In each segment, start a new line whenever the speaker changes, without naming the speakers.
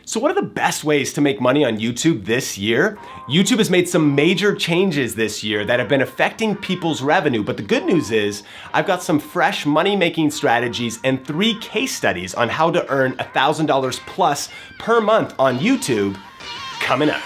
So what are the best ways to make money on YouTube this year? YouTube has made some major changes this year that have been affecting people's revenue, but the good news is I've got some fresh money-making strategies and 3 case studies on how to earn $1,000 plus per month on YouTube coming up.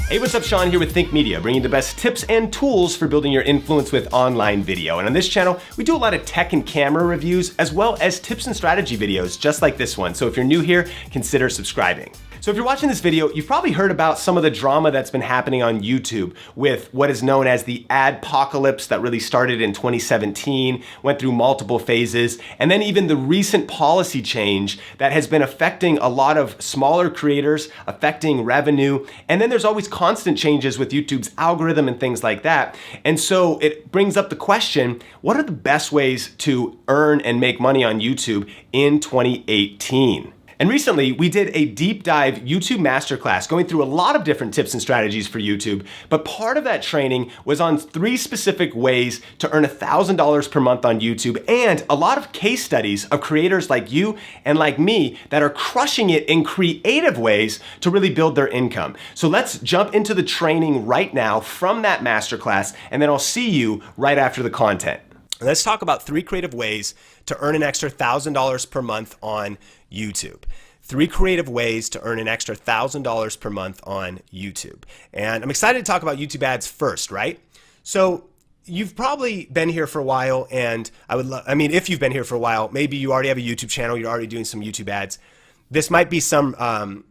Hey, what's up? Sean here with Think Media, bringing the best tips and tools for building your influence with online video. And on this channel, we do a lot of tech and camera reviews, as well as tips and strategy videos, just like this one. So if you're new here, consider subscribing. So if you're watching this video, you've probably heard about some of the drama that's been happening on YouTube with what is known as the adpocalypse that really started in 2017, went through multiple phases, and then even the recent policy change that has been affecting a lot of smaller creators, affecting revenue, and then there's always constant changes with YouTube's algorithm and things like that. And so it brings up the question, what are the best ways to earn and make money on YouTube in 2018? And recently, we did a deep dive YouTube masterclass going through a lot of different tips and strategies for YouTube, but part of that training was on 3 specific ways to earn $1,000 per month on YouTube and a lot of case studies of creators like you and like me that are crushing it in creative ways to really build their income. So let's jump into the training right now from that masterclass, and then I'll see you right after the content. Let's talk about 3 creative ways to earn an extra $1,000 per month on YouTube. 3 creative ways to earn an extra $1,000 per month on YouTube. And I'm excited to talk about YouTube ads first, right? So you've probably been here for a while, and if you've been here for a while, maybe you already have a YouTube channel, you're already doing some YouTube ads. This might be some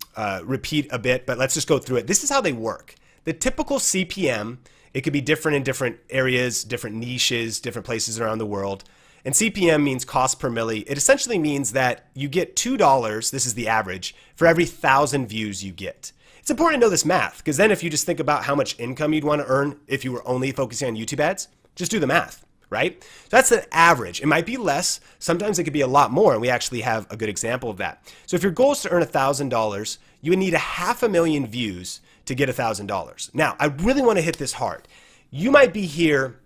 repeat a bit, but let's just go through it. This is how they work. The typical CPM, it could be different in different areas, different niches, different places around the world. And CPM means cost per milli. It essentially means that you get $2, this is the average, for every 1,000 views you get. It's important to know this math, because then if you just think about how much income you'd want to earn if you were only focusing on YouTube ads, just do the math, right? So that's the average. It might be less. Sometimes it could be a lot more, and we actually have a good example of that. So if your goal is to earn $1,000, you would need 500,000 views to get $1,000. Now, I really want to hit this hard. You might be here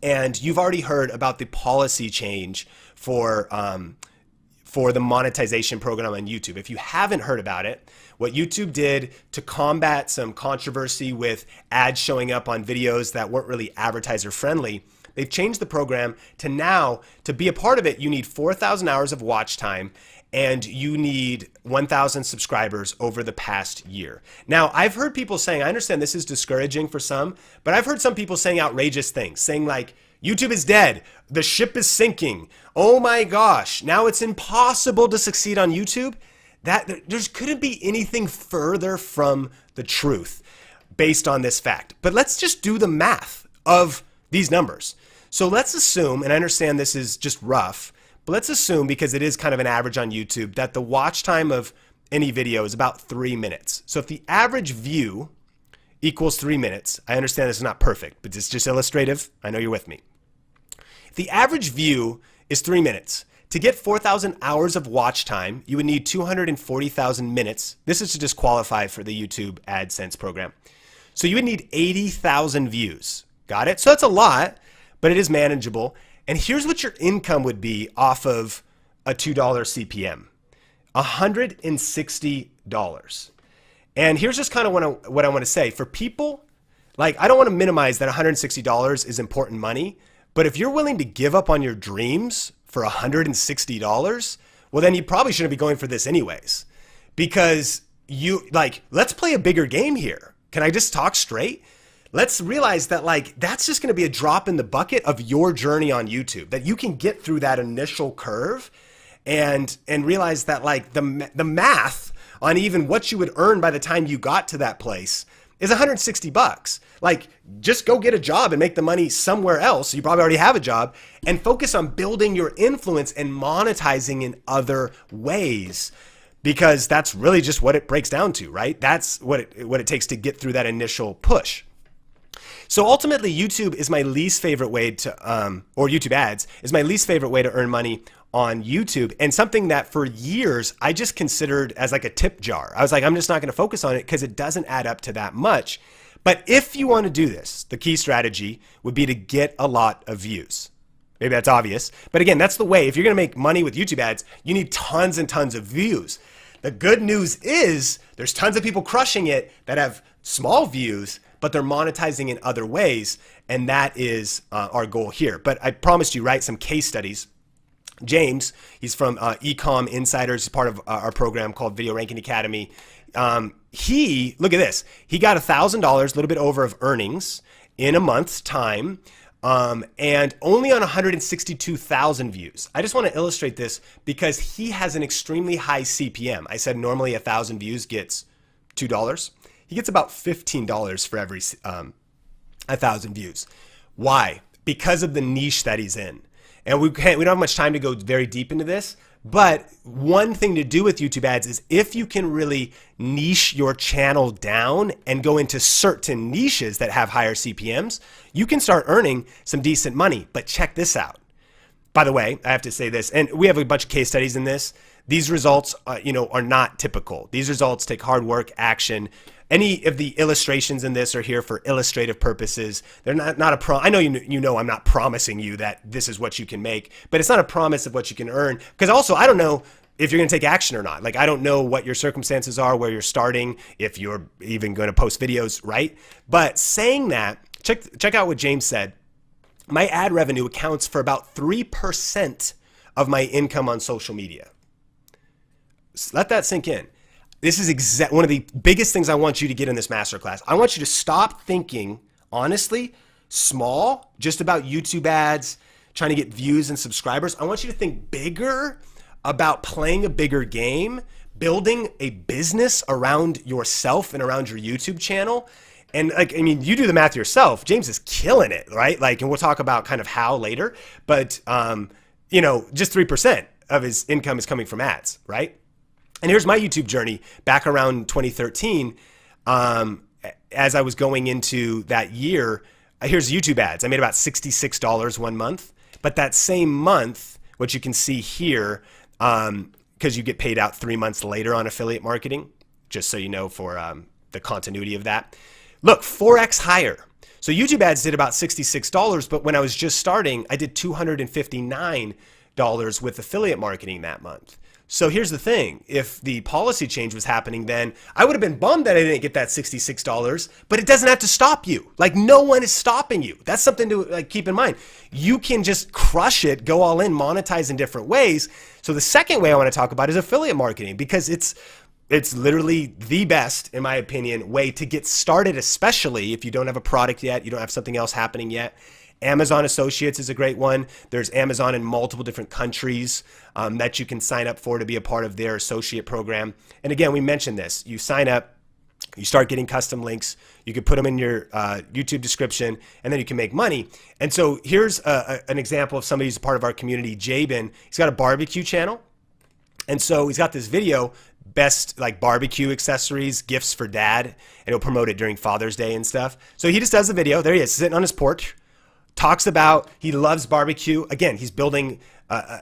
and you've already heard about the policy change for the monetization program on YouTube. If you haven't heard about it, what YouTube did to combat some controversy with ads showing up on videos that weren't really advertiser friendly, they've changed the program to now, to be a part of it, you need 4,000 hours of watch time and you need 1,000 subscribers over the past year. Now, I've heard people saying, I understand this is discouraging for some, but I've heard some people saying outrageous things, saying like, YouTube is dead, the ship is sinking, oh my gosh, now it's impossible to succeed on YouTube. There couldn't be anything further from the truth based on this fact. But let's just do the math of these numbers. So let's assume, and I understand this is just rough, but let's assume, because it is kind of an average on YouTube, that the watch time of any video is about 3 minutes. So if the average view equals 3 minutes, I understand this is not perfect, but it's just illustrative. I know you're with me. If the average view is 3 minutes, to get 4,000 hours of watch time, you would need 240,000 minutes. This is to just qualify for the YouTube AdSense program. So you would need 80,000 views. Got it? So that's a lot, but it is manageable. And here's what your income would be off of a $2 CPM, $160. And here's just kind of what I want to say. For people, like, I don't want to minimize that $160 is important money, but if you're willing to give up on your dreams for $160, well, then you probably shouldn't be going for this anyways. Because let's play a bigger game here. Can I just talk straight? Let's realize that that's just going to be a drop in the bucket of your journey on YouTube, that you can get through that initial curve and realize that the math on even what you would earn by the time you got to that place is $160. Just go get a job and make the money somewhere else. You probably already have a job, and focus on building your influence and monetizing in other ways. Because that's really just what it breaks down to, right? That's what it takes to get through that initial push. So ultimately, YouTube is my least favorite way to, or YouTube ads is my least favorite way to earn money on YouTube, and something that for years I just considered as like a tip jar. I was like, I'm just not going to focus on it because it doesn't add up to that much. But if you want to do this, the key strategy would be to get a lot of views. Maybe that's obvious. But again, that's the way. If you're going to make money with YouTube ads, you need tons and tons of views. The good news is there's tons of people crushing it that have small views, but they're monetizing in other ways. And that is our goal here. But I promised you, right, some case studies. James, he's from Ecom Insiders, he's part of our program called Video Ranking Academy. Look at this. He got $1,000, a little bit over of earnings in a month's time, and only on 162,000 views. I just want to illustrate this because he has an extremely high CPM. I said normally 1,000 views gets $2. He gets about $15 for every 1,000 views. Why? Because of the niche that he's in. And we don't have much time to go very deep into this, but one thing to do with YouTube ads is if you can really niche your channel down and go into certain niches that have higher CPMs, you can start earning some decent money. But check this out. By the way, I have to say this, and we have a bunch of case studies in this. These results, are not typical. These results take hard work, action. Any of the illustrations in this are here for illustrative purposes. They're not I know you know I'm not promising you that this is what you can make, but it's not a promise of what you can earn. Because also, I don't know if you're going to take action or not. Like, I don't know what your circumstances are, where you're starting, if you're even going to post videos, right? But saying that, check out what James said. My ad revenue accounts for about 3% of my income on social media. So let that sink in. This is one of the biggest things I want you to get in this masterclass. I want you to stop thinking, honestly, small, just about YouTube ads, trying to get views and subscribers. I want you to think bigger about playing a bigger game, building a business around yourself and around your YouTube channel. And you do the math yourself. James is killing it, right? And we'll talk about kind of how later, but just 3% of his income is coming from ads, right? And here's my YouTube journey back around 2013. As I was going into that year, here's YouTube ads. I made about $66 one month, but that same month, what you can see here, because you get paid out 3 months later on affiliate marketing, just so you know for the continuity of that. Look, 4x higher. So YouTube ads did about $66, but when I was just starting, I did $259 with affiliate marketing that month. So here's the thing. If the policy change was happening then, I would have been bummed that I didn't get that $66, but it doesn't have to stop you. No one is stopping you. That's something to keep in mind. You can just crush it, go all in, monetize in different ways. So the second way I want to talk about is affiliate marketing, because it's literally the best, in my opinion, way to get started, especially if you don't have a product yet, you don't have something else happening yet. Amazon Associates is a great one. There's Amazon in multiple different countries that you can sign up for to be a part of their associate program. And again, we mentioned this. You sign up, you start getting custom links. You can put them in your YouTube description, and then you can make money. And so here's an example of somebody who's a part of our community, Jabin. He's got a barbecue channel. And so he's got this video, best barbecue accessories, gifts for dad, and he'll promote it during Father's Day and stuff. So he just does a video. There he is, sitting on his porch. Talks about he loves barbecue. Again, he's building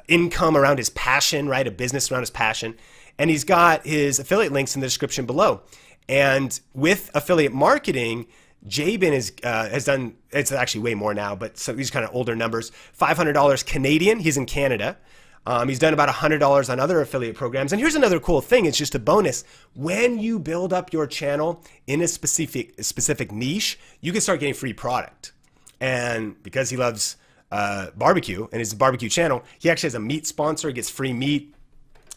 income around his passion, right? A business around his passion. And he's got his affiliate links in the description below. And with affiliate marketing, Jabin has done, it's actually way more now, but so these kind of older numbers, $500 Canadian. He's in Canada. He's done about $100 on other affiliate programs. And here's another cool thing. It's just a bonus. When you build up your channel in a specific niche, you can start getting free product. And because he loves barbecue and his barbecue channel, he actually has a meat sponsor. He gets free meat.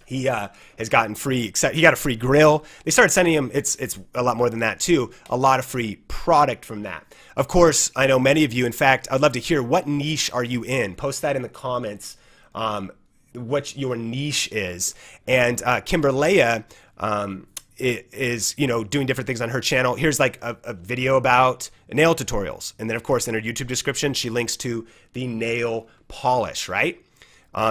He has gotten free, he got a free grill. They started sending him, it's a lot more than that too, a lot of free product from that. Of course, I know many of you, in fact, I'd love to hear what niche are you in? Post that in the comments, what your niche is. And Kimberlea is doing different things on her channel. Here's a video about nail tutorials. And then of course in her YouTube description, she links to the nail polish, right?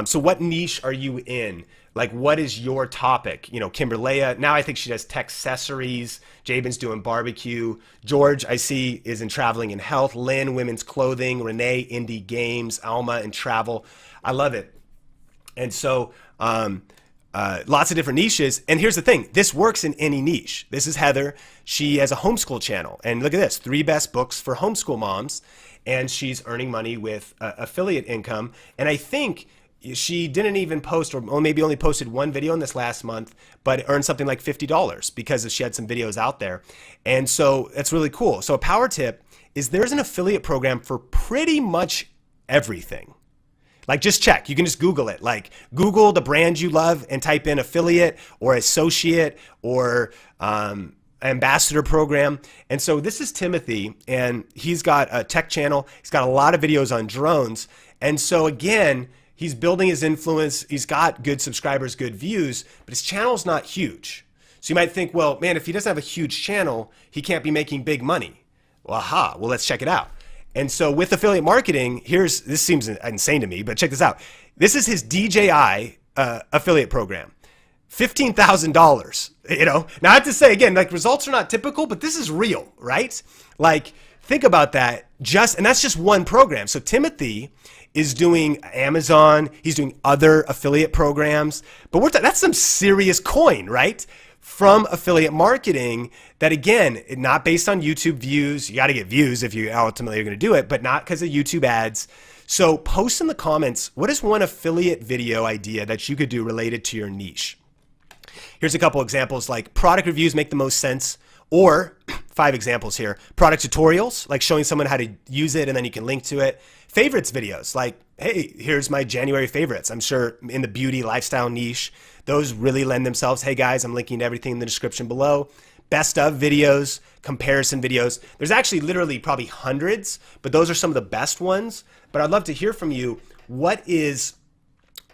So what niche are you in? What is your topic? Kimberlea, now I think she does tech accessories. Jabin's doing barbecue. George, I see, is in traveling and health. Lynn, women's clothing. Renee, indie games. Alma, and travel. I love it. And so lots of different niches. And here's the thing. This works in any niche. This is Heather. She has a homeschool channel. And look at this. 3 best books for homeschool moms. and she's earning money with affiliate income. And I think she didn't even post, or maybe only posted one video in this last month, but earned something like $50 because she had some videos out there. And so that's really cool. So a power tip is there's an affiliate program for pretty much everything. Like, just check. You can just Google it. Like, Google the brand you love and type in affiliate or associate or ambassador program. And so this is Timothy, and he's got a tech channel. He's got a lot of videos on drones. And so again, he's building his influence. He's got good subscribers, good views, but his channel's not huge. So you might think, well, man, if he doesn't have a huge channel, he can't be making big money. Well, aha, well, let's check it out. And so with affiliate marketing, this seems insane to me, but check this out. This is his DJI affiliate program. $15,000, Now I have to say again, like, results are not typical, but this is real, right? Like, think about that. And that's just one program. So Timothy is doing Amazon. He's doing other affiliate programs, but that's some serious coin, right? From affiliate marketing that, again, not based on YouTube views. You got to get views if you ultimately are going to do it, but not because of YouTube ads. So post in the comments, what is one affiliate video idea that you could do related to your niche? Here's a couple examples, like product reviews make the most sense, or 5 examples here. Product tutorials, like showing someone how to use it and then you can link to it. Favorites videos, like, hey, here's my January favorites. I'm sure in the beauty lifestyle niche, those really lend themselves. Hey guys, I'm linking to everything in the description below. Best of videos, comparison videos. There's actually literally probably hundreds, but those are some of the best ones. But I'd love to hear from you. What is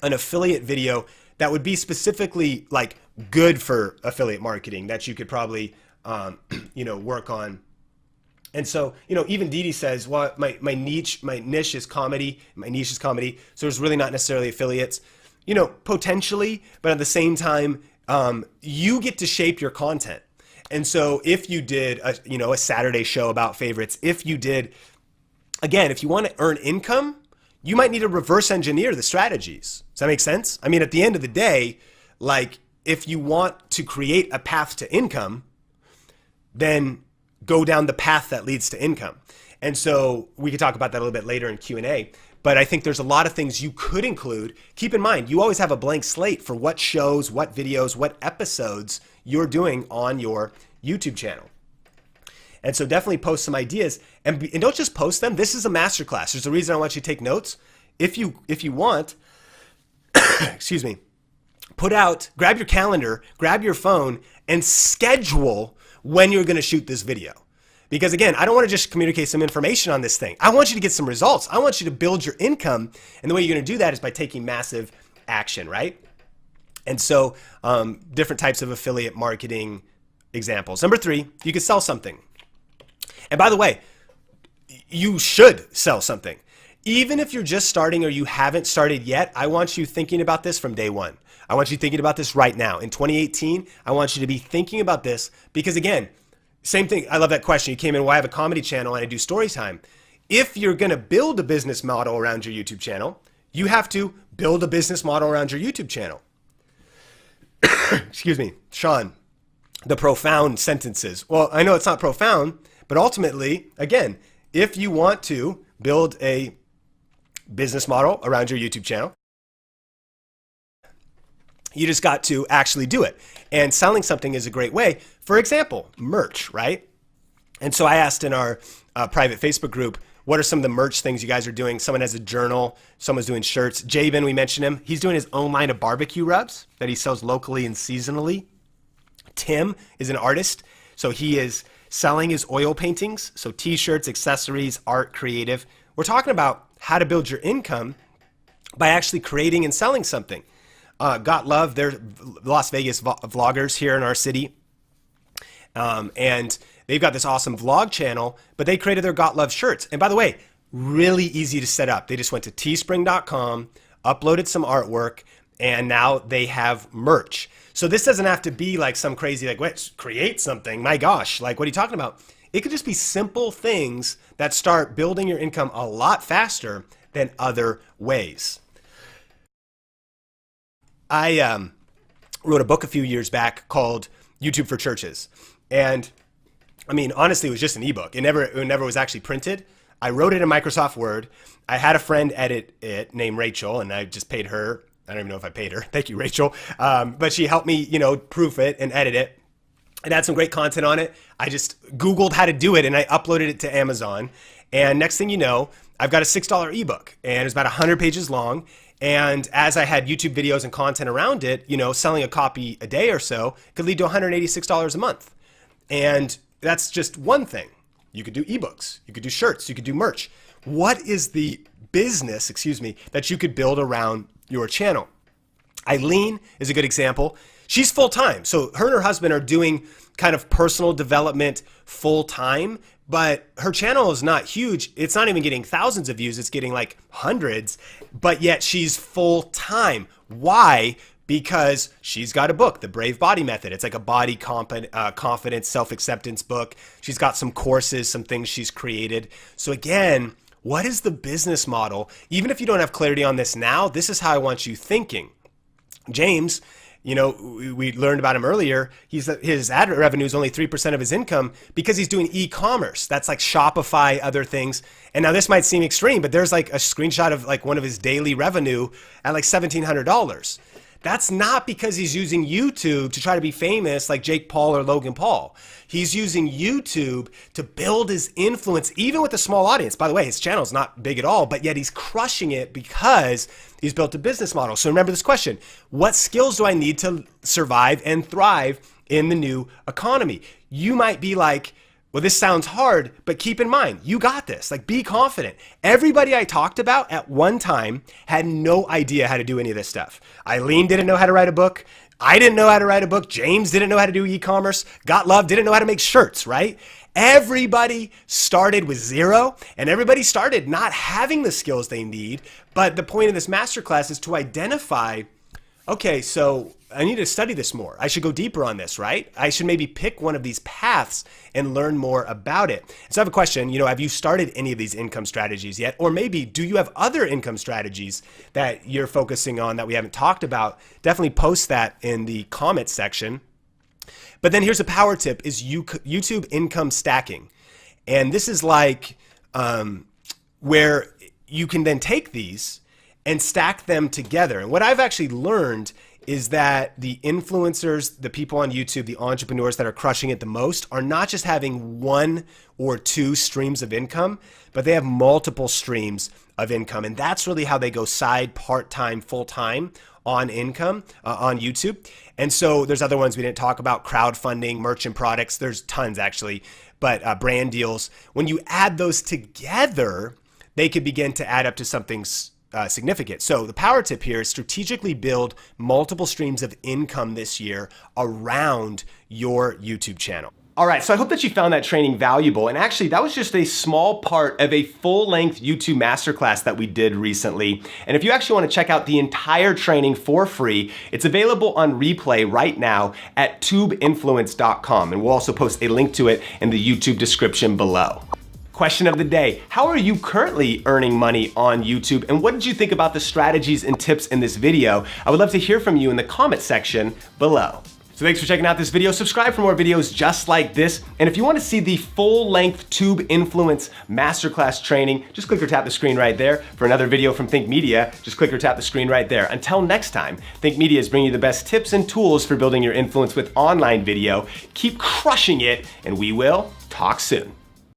an affiliate video that would be specifically like good for affiliate marketing that you could probably work on? And so, even Didi says, well, my niche is comedy. My niche is comedy. So it's really not necessarily affiliates, potentially, but at the same time, you get to shape your content. And so if you did a Saturday show about favorites, if you did, again, if you want to earn income, you might need to reverse engineer the strategies. Does that make sense? I mean, at the end of the day, like, if you want to create a path to income, then go down the path that leads to income. And so we could talk about that a little bit later in Q&A, but I think there's a lot of things you could include. Keep in mind, you always have a blank slate for what shows, what videos, what episodes you're doing on your YouTube channel. And so definitely post some ideas, and don't just post them. This is a masterclass. There's a reason I want you to take notes. If you want, excuse me, grab your calendar, grab your phone, and schedule when you're going to shoot this video. Because again, I don't want to just communicate some information on this thing. I want you to get some results. I want you to build your income. And the way you're going to do that is by taking massive action, right? And so different types of affiliate marketing examples. Number 3, you could sell something. And by the way, you should sell something. Even if you're just starting or you haven't started yet, I want you thinking about this from day one. I want you thinking about this right now. In 2018, I want you to be thinking about this because, again, same thing. I love that question. You came in, well, I have a comedy channel and I do story time. If you're going to build a business model around your YouTube channel, you have to build a business model around your YouTube channel. Excuse me, Sean, the profound sentences. Well, I know it's not profound, but ultimately, again, if you want to build a business model around your YouTube channel, you just got to actually do it. And selling something is a great way. For example, merch, right? And so I asked in our private Facebook group, what are some of the merch things you guys are doing? Someone has a journal, someone's doing shirts. Jabin, we mentioned him. He's doing his own line of barbecue rubs that he sells locally and seasonally. Tim is an artist, so he is selling his oil paintings, so t-shirts, accessories, art, creative. We're talking about how to build your income by actually creating and selling something. Got Love, they're Las Vegas vloggers here in our city. And they've got this awesome vlog channel, but they created their Got Love shirts. And by the way, really easy to set up. They just went to teespring.com, uploaded some artwork, and now they have merch. So this doesn't have to be like some crazy, like, what, create something. My gosh, like, what are you talking about? It could just be simple things that start building your income a lot faster than other ways. I wrote a book a few years back called YouTube for Churches. And I mean, honestly, it was just an ebook. It never was actually printed. I wrote it in Microsoft Word. I had a friend edit it named Rachel, and I just paid her. I don't even know if I paid her. Thank you, Rachel. But she helped me, proof it and edit it. It had some great content on it. I just Googled how to do it and I uploaded it to Amazon. And next thing you know, I've got a $6 ebook and it's about 100 pages long. And as I had YouTube videos and content around it, selling a copy a day or so could lead to $186 a month. And that's just one thing. You could do ebooks, you could do shirts, you could do merch. What is the business, that you could build around your channel? Eileen is a good example. She's full-time. So her and her husband are doing kind of personal development full-time, but her channel is not huge. It's not even getting thousands of views. It's getting like hundreds, but yet she's full-time. Why? Because she's got a book, The Brave Body Method. It's like a body confidence, self-acceptance book. She's got some courses, some things she's created. So again, what is the business model? Even if you don't have clarity on this now, this is how I want you thinking. James, we learned about him earlier. His ad revenue is only 3% of his income because he's doing e-commerce. That's like Shopify, other things. And now this might seem extreme, but there's like a screenshot of like one of his daily revenue at like $1,700. That's not because he's using YouTube to try to be famous like Jake Paul or Logan Paul. He's using YouTube to build his influence, even with a small audience. By the way, his channel's not big at all, but yet he's crushing it because he's built a business model. So remember this question: what skills do I need to survive and thrive in the new economy? You might be like, well, this sounds hard, but keep in mind, you got this. Like, be confident. Everybody I talked about at one time had no idea how to do any of this stuff. Eileen didn't know how to write a book. I didn't know how to write a book. James didn't know how to do e-commerce. Got Love didn't know how to make shirts, right? Everybody started with zero, and everybody started not having the skills they need. But the point of this masterclass is to identify, okay, so I need to study this more. I should go deeper on this, right? I should maybe pick one of these paths and learn more about it. So I have a question, have you started any of these income strategies yet? Or maybe do you have other income strategies that you're focusing on that we haven't talked about? Definitely post that in the comments section. But then here's a power tip is YouTube income stacking. And this is like where you can then take these and stack them together. And what I've actually learned is that the influencers, the people on YouTube, the entrepreneurs that are crushing it the most are not just having one or two streams of income, but they have multiple streams of income. And that's really how they go side, part-time, full-time on income on YouTube. And so there's other ones we didn't talk about: crowdfunding, merchant products. There's tons actually, but brand deals. When you add those together, they could begin to add up to something significant. So the power tip here is strategically build multiple streams of income this year around your YouTube channel. All right, so I hope that you found that training valuable. And actually, that was just a small part of a full-length YouTube masterclass that we did recently. And if you actually want to check out the entire training for free, it's available on replay right now at tubeinfluence.com. And we'll also post a link to it in the YouTube description below. Question of the day: how are you currently earning money on YouTube? And what did you think about the strategies and tips in this video? I would love to hear from you in the comment section below. So thanks for checking out this video. Subscribe for more videos just like this. And if you want to see the full-length Tube Influence Masterclass training, just click or tap the screen right there. For another video from Think Media, just click or tap the screen right there. Until next time, Think Media is bringing you the best tips and tools for building your influence with online video. Keep crushing it, and we will talk soon.